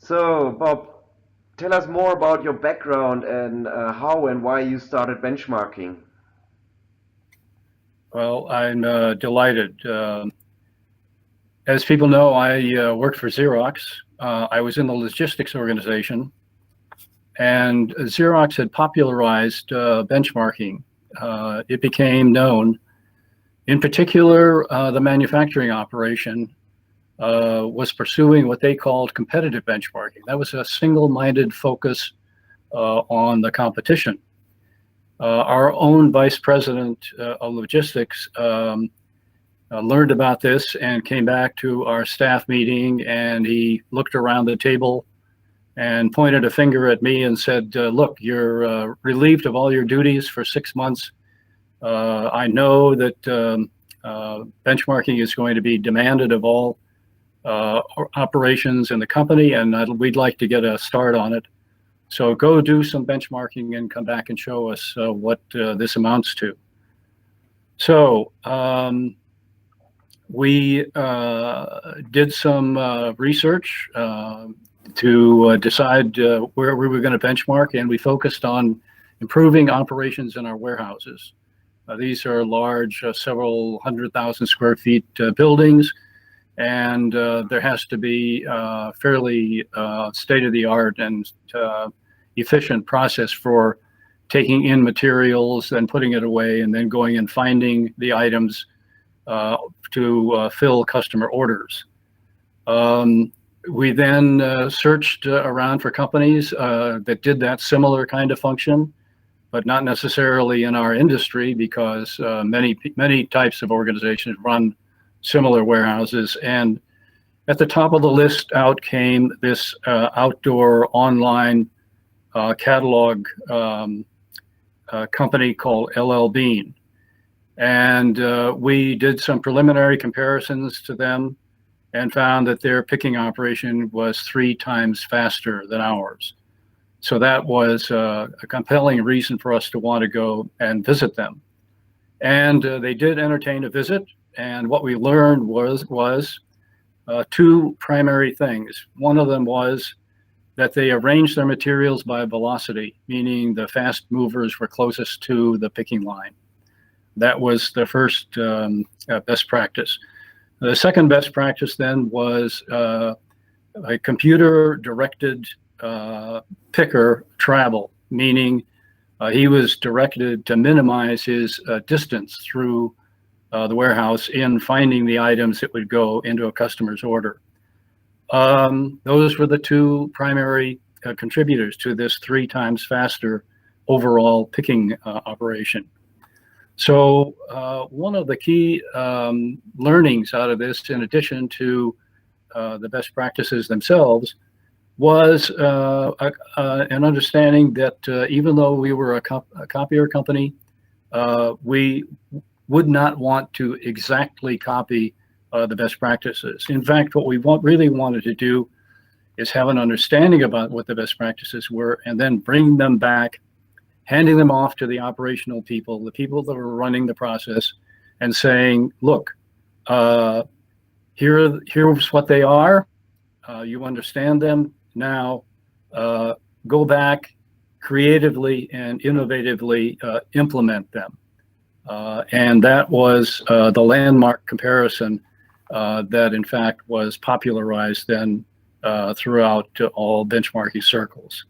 So, Bob, tell us more about your background and how and why you started benchmarking. Well, I'm delighted. As people know, I worked for Xerox. I was in the logistics organization, and Xerox had popularized benchmarking. It became known. In particular, the manufacturing operation was pursuing what they called competitive benchmarking. That was a single-minded focus on the competition. Our own vice president of logistics learned about this and came back to our staff meeting, and he looked around the table and pointed a finger at me and said, look, you're relieved of all your duties for 6 months. I know that benchmarking is going to be demanded of all operations in the company, and we'd like to get a start on it. So go do some benchmarking and come back and show us what this amounts to. So we did some research to decide where we were going to benchmark, and we focused on improving operations in our warehouses. These are large, several 100,000 square feet buildings, and there has to be fairly state-of-the-art and efficient process for taking in materials and putting it away, and then going and finding the items to fill customer orders. We then searched around for companies that did that similar kind of function, but not necessarily in our industry, because many types of organizations run similar warehouses. And at the top of the list out came this outdoor online catalog company called LL Bean. And we did some preliminary comparisons to them and found that their picking operation was 3 times faster than ours. So that was a compelling reason for us to want to go and visit them. And they did entertain a visit. And what we learned was 2 primary things. One of them was that they arranged their materials by velocity, meaning the fast movers were closest to the picking line. That was the first best practice. The second best practice then was a computer-directed picker travel, meaning he was directed to minimize his distance through the warehouse in finding the items that would go into a customer's order. Those were the 2 primary contributors to this 3 times faster overall picking operation. So one of the key learnings out of this, in addition to the best practices themselves, was an understanding that even though we were a copier company, we would not want to exactly copy the best practices. In fact, what we really wanted to do is have an understanding about what the best practices were, and then bring them back, handing them off to the operational people, the people that were running the process, and saying, look, here's what they are. You understand them. Now go back creatively and innovatively implement them. And that was the landmark comparison that in fact was popularized then throughout all benchmarking circles.